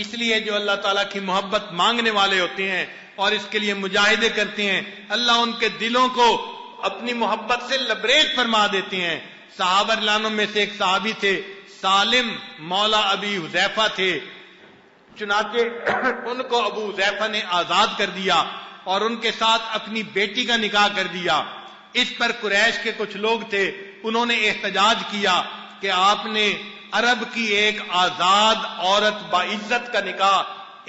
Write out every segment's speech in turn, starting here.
اس لیے جو اللہ تعالیٰ کی محبت مانگنے والے ہوتے ہیں اور اس کے لیے مجاہدے کرتے ہیں، اللہ ان کے دلوں کو اپنی محبت سے لبریز فرما دیتے ہیں۔ صحابہ رضوان میں سے ایک صحابی تھے، سالم مولا ابی حذیفہ تھے، چنانچہ ان کو ابو حذیفہ نے آزاد کر دیا اور ان کے ساتھ اپنی بیٹی کا نکاح کر دیا۔ اس پر قریش کے کچھ لوگ تھے، انہوں نے احتجاج کیا کہ آپ نے عرب کی ایک آزاد عورت باعزت کا نکاح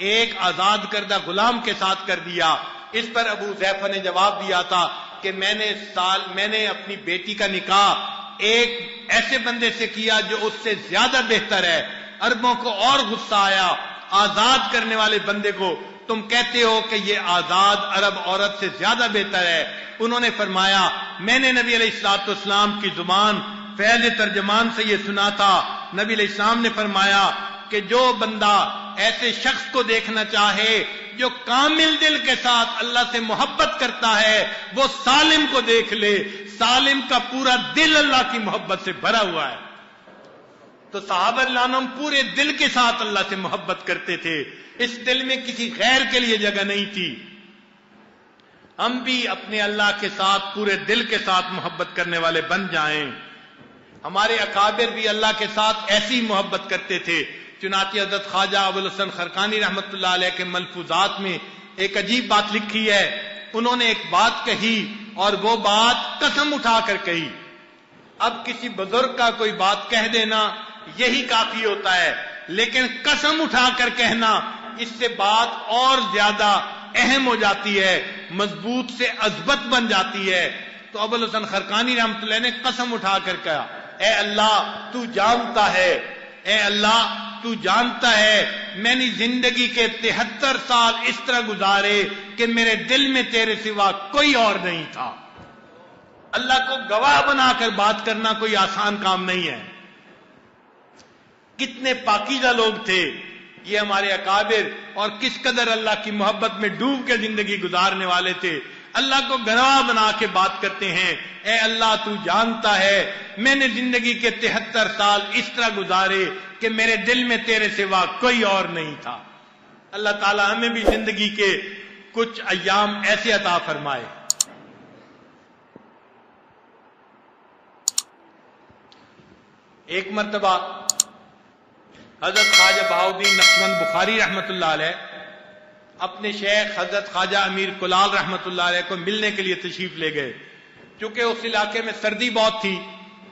ایک آزاد کردہ غلام کے ساتھ کر دیا۔ اس پر ابو حذیفہ نے جواب دیا تھا کہ میں نے اپنی بیٹی کا نکاح ایک ایسے بندے سے کیا جو اس سے زیادہ بہتر ہے۔ عربوں کو اور غصہ آیا، آزاد کرنے والے بندے کو تم کہتے ہو کہ یہ آزاد عرب عورت سے زیادہ بہتر ہے۔ انہوں نے فرمایا میں نے نبی علیہ الصلوۃ والسلام کی زبان فیض ترجمان سے یہ سنا تھا، نبی علیہ السلام نے فرمایا کہ جو بندہ ایسے شخص کو دیکھنا چاہے جو کامل دل کے ساتھ اللہ سے محبت کرتا ہے وہ سالم کو دیکھ لے، سالم کا پورا دل اللہ کی محبت سے بھرا ہوا ہے۔ تو صحابہ رضی اللہ عنہم پورے دل کے ساتھ اللہ سے محبت کرتے تھے، اس دل میں کسی غیر کے لیے جگہ نہیں تھی۔ ہم بھی اپنے اللہ کے ساتھ پورے دل کے ساتھ محبت کرنے والے بن جائیں۔ ہمارے اکابر بھی اللہ کے ساتھ ایسی محبت کرتے تھے، چنانچہ حضرت خواجہ ابوالحسن خرقانی رحمۃ اللہ علیہ کے ملفوظات میں ایک عجیب بات لکھی ہے۔ انہوں نے ایک بات کہی اور وہ بات قسم اٹھا کر کہی۔ اب کسی بزرگ کا کوئی بات کہہ دینا یہی کافی ہوتا ہے، لیکن قسم اٹھا کر کہنا اس سے بات اور زیادہ اہم ہو جاتی ہے، مضبوط سے عظمت بن جاتی ہے۔ تو ابوالحسن خرقانی رحمۃ اللہ نے قسم اٹھا کر کہا اے اللہ تو جانتا ہے، اے اللہ تو جانتا ہے میں نے زندگی کے 73 سال اس طرح گزارے کہ میرے دل میں تیرے سوا کوئی اور نہیں تھا۔ اللہ کو گواہ بنا کر بات کرنا کوئی آسان کام نہیں ہے۔ کتنے پاکیزہ لوگ تھے یہ ہمارے اکابر، اور کس قدر اللہ کی محبت میں ڈوب کے زندگی گزارنے والے تھے۔ اللہ کو گواہ بنا کے بات کرتے ہیں اے اللہ تو جانتا ہے میں نے زندگی کے 73 سال اس طرح گزارے کہ میرے دل میں تیرے سوا کوئی اور نہیں تھا۔ اللہ تعالی ہمیں بھی زندگی کے کچھ ایام ایسے عطا فرمائے۔ ایک مرتبہ حضرت خواجہ بہاؤالدین نقشبند بخاری رحمۃ اللہ علیہ اپنے شیخ حضرت خواجہ امیر کلال رحمۃ اللہ علیہ کو ملنے کے لیے تشریف لے گئے۔ چونکہ اس علاقے میں سردی بہت تھی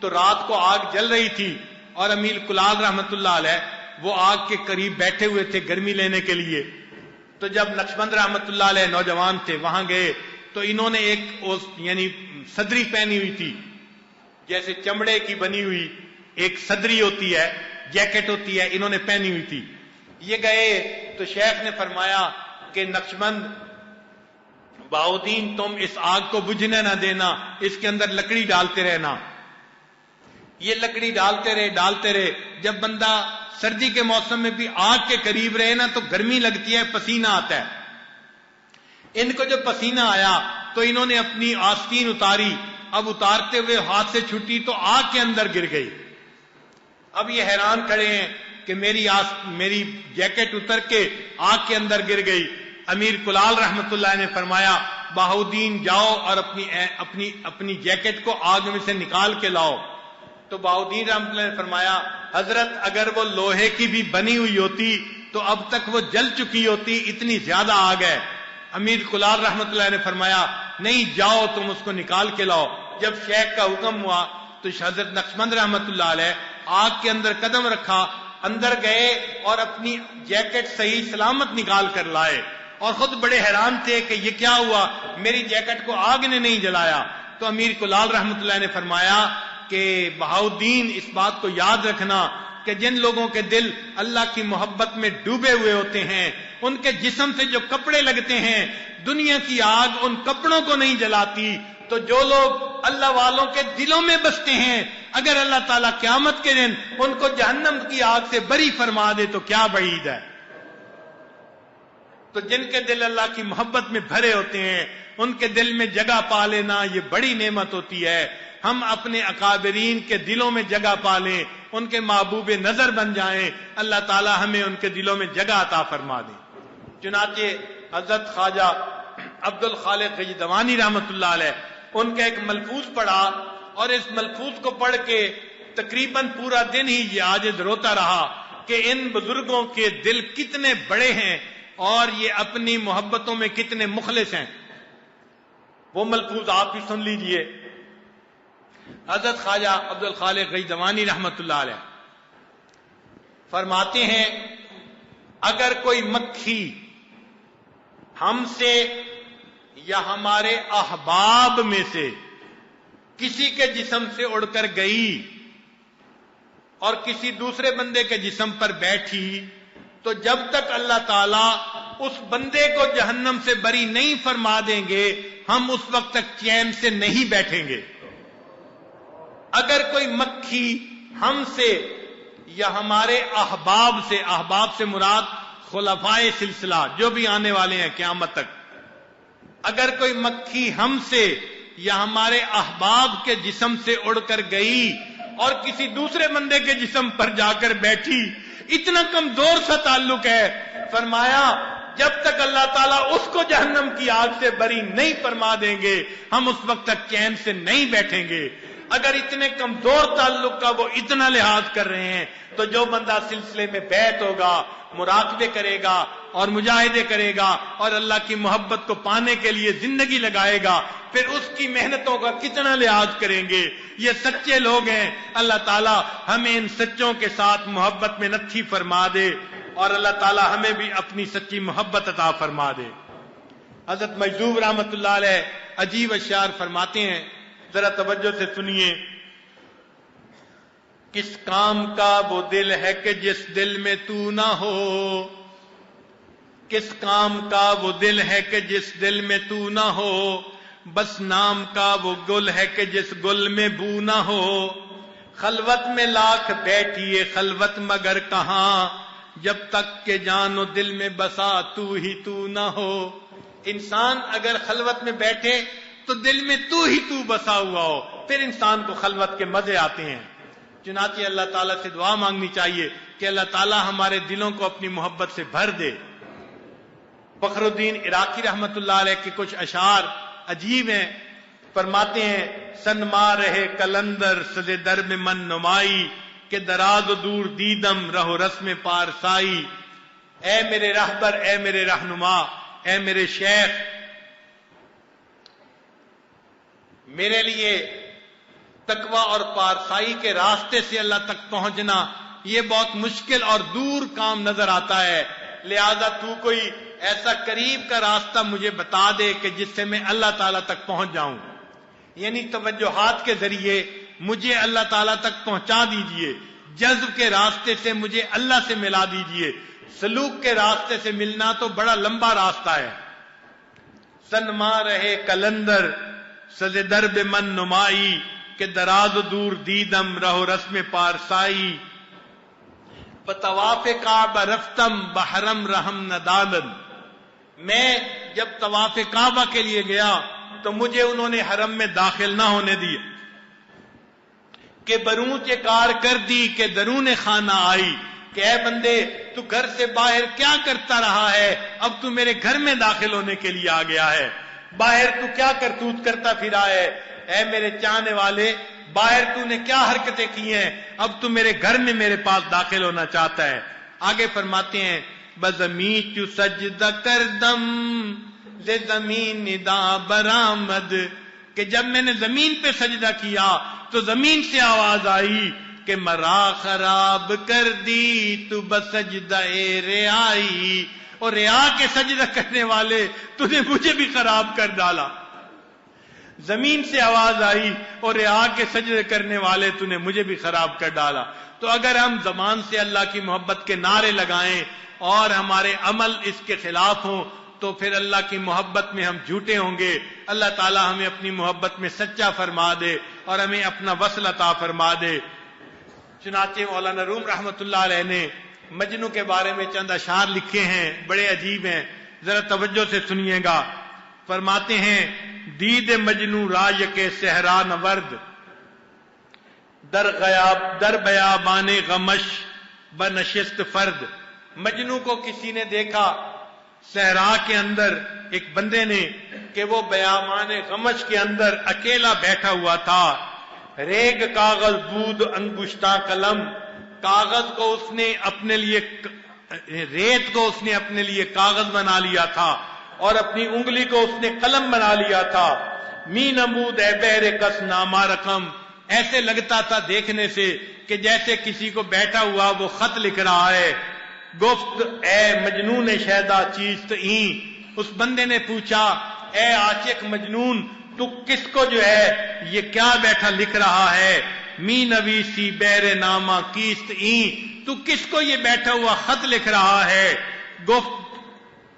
تو رات کو آگ جل رہی تھی اور امیر کلال رحمۃ اللہ علیہ وہ آگ کے قریب بیٹھے ہوئے تھے گرمی لینے کے لیے۔ تو جب نقشبند رحمۃ اللہ علیہ نوجوان تھے وہاں گئے تو انہوں نے ایک یعنی صدری پہنی ہوئی تھی، جیسے چمڑے کی بنی ہوئی ایک صدری ہوتی ہے، جیکٹ ہوتی ہے، انہوں نے پہنی ہوئی تھی۔ یہ گئے تو شیخ نے فرمایا کہ نقشبند بہاؤالدین تم اس آگ کو بجھنے نہ دینا، اس کے اندر لکڑی ڈالتے رہنا۔ یہ لکڑی ڈالتے رہے، جب بندہ سردی کے موسم میں بھی آگ کے قریب رہے نا تو گرمی لگتی ہے، پسینہ آتا ہے۔ ان کو جب پسینہ آیا تو انہوں نے اپنی آستین اتاری، اب اتارتے ہوئے ہاتھ سے چھٹی تو آگ کے اندر گر گئی۔ اب یہ حیران کھڑے ہیں کہ میری جیکٹ اتر کے آگ کے اندر گر گئی۔ امیر کلال رحمت اللہ نے فرمایا بہاؤالدین جاؤ اور اپنی جیکٹ کو آگ میں سے نکال کے لاؤ۔ تو بہاؤالدین رحمت اللہ نے فرمایا حضرت اگر وہ لوہے کی بھی بنی ہوئی ہوتی تو اب تک وہ جل چکی ہوتی، اتنی زیادہ آگ ہے۔ امیر کلال رحمت اللہ نے فرمایا نہیں جاؤ تم اس کو نکال کے لاؤ۔ جب شیخ کا حکم ہوا تو حضرت نقشبند رحمت اللہ علیہ آگ کے اندر قدم رکھا، اندر گئے اور اپنی جیکٹ صحیح سلامت نکال کر لائے، اور خود بڑے حیران تھے کہ یہ کیا ہوا، میری جیکٹ کو آگ نے نہیں جلایا۔ تو امیر کلال رحمت اللہ نے فرمایا کہ بہاؤالدین اس بات کو یاد رکھنا کہ جن لوگوں کے دل اللہ کی محبت میں ڈوبے ہوئے ہوتے ہیں ان کے جسم سے جو کپڑے لگتے ہیں دنیا کی آگ ان کپڑوں کو نہیں جلاتی۔ تو جو لوگ اللہ والوں کے دلوں میں بستے ہیں اگر اللہ تعالیٰ قیامت کے دن ان کو جہنم کی آگ سے بری فرما دے تو کیا بعید ہے۔ تو جن کے دل اللہ کی محبت میں بھرے ہوتے ہیں ان کے دل میں جگہ پا لینا یہ بڑی نعمت ہوتی ہے۔ ہم اپنے اکابرین کے دلوں میں جگہ پا لیں، ان کے محبوب نظر بن جائیں، اللہ تعالی ہمیں ان کے دلوں میں جگہ عطا فرما دے۔ چنانچہ حضرت خواجہ عبد الخالق غیدوانی رحمۃ اللہ علیہ ان کا ایک ملفوظ پڑھا، اور اس ملفوظ کو پڑھ کے تقریباً پورا دن ہی یہ عاجز روتا رہا کہ ان بزرگوں کے دل کتنے بڑے ہیں اور یہ اپنی محبتوں میں کتنے مخلص ہیں۔ وہ ملفوظ آپ بھی سن لیجئے۔ حضرت خواجہ عبد الخالق غیدوانی رحمۃ اللہ علیہ فرماتے ہیں، اگر کوئی مکھی ہم سے یا ہمارے احباب میں سے کسی کے جسم سے اڑ کر گئی اور کسی دوسرے بندے کے جسم پر بیٹھی، تو جب تک اللہ تعالیٰ اس بندے کو جہنم سے بری نہیں فرما دیں گے، ہم اس وقت تک چین سے نہیں بیٹھیں گے۔ اگر کوئی مکھی ہم سے یا ہمارے احباب سے مراد خلفائے سلسلہ جو بھی آنے والے ہیں قیامت تک، اگر کوئی مکھی ہم سے یا ہمارے احباب کے جسم سے اڑ کر گئی اور کسی دوسرے بندے کے جسم پر جا کر بیٹھی، اتنا کمزور سا تعلق ہے، فرمایا جب تک اللہ تعالیٰ اس کو جہنم کی آگ سے بری نہیں فرما دیں گے، ہم اس وقت تک چین سے نہیں بیٹھیں گے۔ اگر اتنے کمزور تعلق کا وہ اتنا لحاظ کر رہے ہیں، تو جو بندہ سلسلے میں بیعت ہوگا، مراقبے کرے گا اور مجاہدے کرے گا اور اللہ کی محبت کو پانے کے لیے زندگی لگائے گا، پھر اس کی محنتوں کا کتنا لحاظ کریں گے۔ یہ سچے لوگ ہیں، اللہ تعالیٰ ہمیں ان سچوں کے ساتھ محبت میں نتھی فرما دے، اور اللہ تعالیٰ ہمیں بھی اپنی سچی محبت عطا فرما دے۔ حضرت مجذوب رحمۃ اللہ علیہ عجیب اشعار فرماتے ہیں، ذرا توجہ سے سنیے۔ کس کام کا وہ دل ہے کہ جس دل میں تو نہ ہو، کس کام کا وہ دل ہے کہ جس دل میں تو نہ ہو، بس نام کا وہ گل ہے کہ جس گل میں بو نہ ہو، خلوت میں لاکھ بیٹھیے خلوت مگر کہاں، جب تک کہ جان و دل میں بسا تو ہی تو نہ ہو۔ انسان اگر خلوت میں بیٹھے تو دل میں تو ہی تو بسا ہوا ہو، پھر انسان کو خلوت کے مزے آتے ہیں۔ چنانچہ اللہ تعالیٰ سے دعا مانگنی چاہیے کہ اللہ تعالیٰ ہمارے دلوں کو اپنی محبت سے بھر دے۔ فخر الدین عراقی رحمت اللہ علیہ کے کچھ اشعار عجیب ہیں، فرماتے ہیں، سنما رہے کلندر سزے در میں من نمائی، کہ دراز و دور دیدم رہو رسم پارسائی، اے میرے رہبر، اے میرے رہنما، اے میرے شیخ، میرے لیے تقوی اور پارسائی کے راستے سے اللہ تک پہنچنا یہ بہت مشکل اور دور کام نظر آتا ہے، لہذا تو کوئی ایسا قریب کا راستہ مجھے بتا دے کہ جس سے میں اللہ تعالیٰ تک پہنچ جاؤں، یعنی توجہات کے ذریعے مجھے اللہ تعالیٰ تک پہنچا دیجئے، جذب کے راستے سے مجھے اللہ سے ملا دیجئے، سلوک کے راستے سے ملنا تو بڑا لمبا راستہ ہے۔ سنما رہے کلندر سزے درب من نمائی، کہ دراز و دور دیدم رہو رسم پارسائی، بطواف کعبہ رفتم بحرم رحم ندالن، میں جب طواف کعبہ کے لیے گیا تو مجھے انہوں نے حرم میں داخل نہ ہونے دیا، کہ برونچ کار کر دی کہ درون خانہ آئی، کہ اے بندے تو گھر سے باہر کیا کرتا رہا ہے، اب تو میرے گھر میں داخل ہونے کے لیے آ گیا ہے، باہر تو کیا کرتوت کرتا پھرا ہے، اے میرے چاہنے والے باہر تو نے کیا حرکتیں کی ہیں، اب تو میرے گھر میں میرے پاس داخل ہونا چاہتا ہے۔ آگے فرماتے ہیں، بزمین چو سجدہ کردم لے زمین ندا برآمد، کہ جب میں نے زمین پہ سجدہ کیا تو زمین سے آواز آئی کہ مرا خراب کر دی تو بسجدہ رعائی، اور رعا کے سجدہ کرنے والے تو نے مجھے بھی خراب کر ڈالا۔ زمین سے آواز آئی اور رعا کے سجدے کرنے والے تو نے مجھے بھی خراب کر ڈالا۔ تو اگر ہم زبان سے اللہ کی محبت کے نعرے لگائیں اور ہمارے عمل اس کے خلاف ہوں تو پھر اللہ کی محبت میں ہم جھوٹے ہوں گے۔ اللہ تعالی ہمیں اپنی محبت میں سچا فرما دے اور ہمیں اپنا وصل عطا فرما دے۔ چنانچہ مولانا روم رحمت اللہ علیہ نے مجنو کے بارے میں چند اشعار لکھے ہیں، بڑے عجیب ہیں، ذرا توجہ سے سنیے گا۔ فرماتے ہیں، دید مجنو رای کے صحرا نورد، در بیابان غمش بنشست فرد. مجنو کو کسی نے دیکھا صحرا کے اندر ایک بندے نے کہ وہ بیابان غمش کے اندر اکیلا بیٹھا ہوا تھا. ریگ کاغذ بود انگشتہ قلم. کاغذ کو اس نے اپنے لیے، ریت کو اس نے اپنے لیے کاغذ بنا لیا تھا اور اپنی انگلی کو اس نے قلم بنا لیا تھا. می نمود اے بہر کس نامہ رقم. ایسے لگتا تھا دیکھنے سے کہ جیسے کسی کو بیٹھا ہوا وہ خط لکھ رہا ہے. گفت اے مجنون شیدا چیست این. اس بندے نے پوچھا اے عاشق مجنون تو کس کو جو ہے یہ کیا بیٹھا لکھ رہا ہے؟ می نویسی بیر نامہ کیست این. تو کس کو یہ بیٹھا ہوا خط لکھ رہا ہے؟ گفت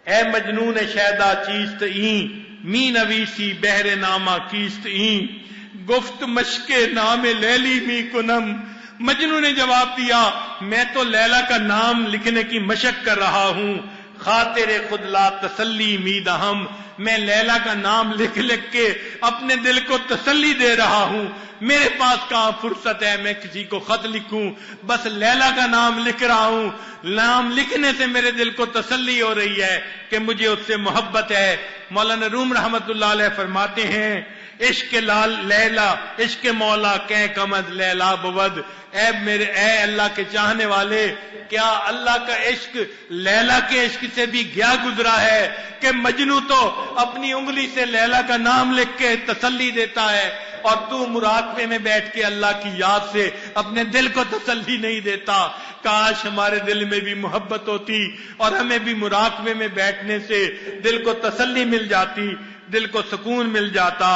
اے مجنون شیدا چیست این می نویسی بہر نامہ کیست این. گفت مشق نام لیلی می کنم. مجنو نے جواب دیا میں تو لیلا کا نام لکھنے کی مشق کر رہا ہوں. خاطر خود لا تسلی می دہم. میں لیلا کا نام لکھ لکھ کے اپنے دل کو تسلی دے رہا ہوں. میرے پاس کہاں فرصت ہے میں کسی کو خط لکھوں؟ بس لیلا کا نام لکھ رہا ہوں. نام لکھنے سے میرے دل کو تسلی ہو رہی ہے کہ مجھے اس سے محبت ہے. مولانا روم رحمت اللہ علیہ فرماتے ہیں عشق لال لیلا عشق مولا کہ کمد لیلا بود. اے اللہ کے چاہنے والے، کیا اللہ کا عشق لیلا کے عشق سے بھی گیا گزرا ہے کہ مجنو تو اپنی انگلی سے لیلا کا نام لکھ کے تسلی دیتا ہے اور تو مراقبے میں بیٹھ کے اللہ کی یاد سے اپنے دل کو تسلی نہیں دیتا. کاش ہمارے دل میں بھی محبت ہوتی اور ہمیں بھی مراقبے میں بیٹھنے سے دل کو تسلی مل جاتی، دل کو سکون مل جاتا.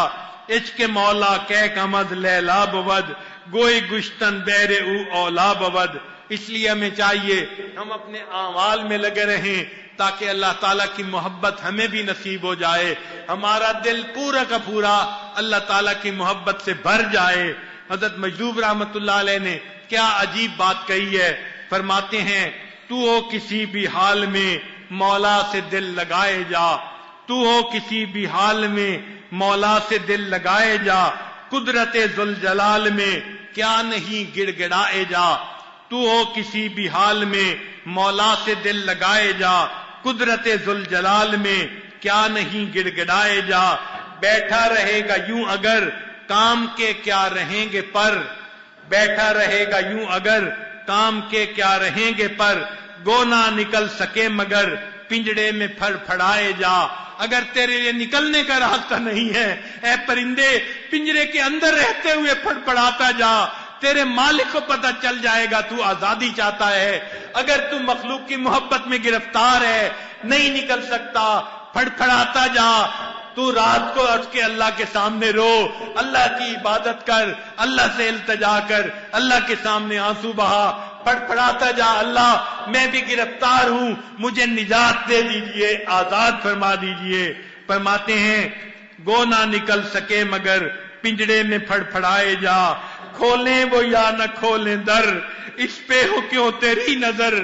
عشق مولا کہ کمد لیلا بود گوئی گشتن بیر او اولا بود. اس لیے ہمیں چاہیے ہم اپنے اعمال میں لگے رہیں تاکہ اللہ تعالیٰ کی محبت ہمیں بھی نصیب ہو جائے. ہمارا دل پورا کا پورا اللہ تعالیٰ کی محبت سے بھر جائے. حضرت مجذوب رحمت اللہ علیہ نے کیا عجیب بات کہی ہے. فرماتے ہیں تو ہو کسی بھی حال میں مولا سے دل لگائے جا. تو ہو کسی بھی حال میں مولا سے دل لگائے جا. قدرت ذوالجلال میں کیا نہیں گڑ گڑائے جا. تو ہو کسی بھی حال میں مولا سے دل لگائے جا. قدرت ذوالجلال میں کیا نہیں گڑ گڑائے جا. بیٹھا رہے گا یوں اگر کام کے کیا رہیں گے پر. بیٹھا رہے گا یوں اگر کام کے کیا رہیں گے پر. گو نہ نکل سکے مگر پنجڑے میں پھڑ پھڑائے جا. اگر تیرے لیے نکلنے کا راستہ نہیں ہے اے پرندے پنجرے کے اندر رہتے ہوئے پھڑ پھڑاتا جا. تیرے مالک کو پتہ چل جائے گا تو آزادی چاہتا ہے. اگر تو مخلوق کی محبت میں گرفتار ہے نہیں نکل سکتا پھڑ پھڑاتا جا. تو رات کو اٹھ کے اللہ کے سامنے رو، اللہ کی عبادت کر، اللہ سے التجا کر، اللہ کے سامنے آنسو بہا، پڑ پڑاتا جا اللہ میں بھی گرفتار ہوں، مجھے نجات دے دیجئے، آزاد فرما دیجئے. فرماتے ہیں گو نہ نکل سکے مگر پنجڑے میں پھڑ پھڑائے جا. کھولیں وہ یا نہ کھولیں در اس پہ ہو کیوں تیری نظر.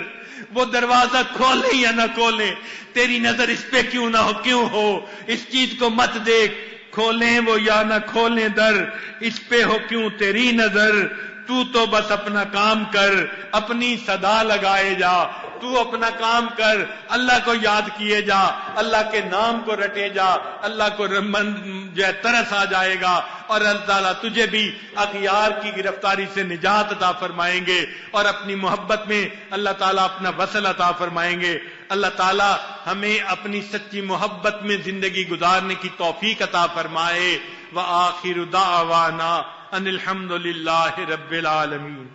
وہ دروازہ کھولیں یا نہ کھولیں تیری نظر اس پہ کیوں نہ ہو، کیوں ہو اس چیز کو مت دیکھ. کھولیں وہ یا نہ کھولیں در اس پہ ہو کیوں تیری نظر. تو بس اپنا کام کر اپنی صدا لگائے جا. تو اپنا کام کر اللہ کو یاد کیے جا، اللہ کے نام کو رٹے جا. اللہ کو جو ہے ترس آ جائے گا اور اللہ تعالیٰ تجھے بھی اغیار کی گرفتاری سے نجات عطا فرمائیں گے اور اپنی محبت میں اللہ تعالیٰ اپنا وصل عطا فرمائیں گے. اللہ تعالیٰ ہمیں اپنی سچی محبت میں زندگی گزارنے کی توفیق عطا فرمائے. وآخر دعوانا ان الحمد للہ رب العالمین.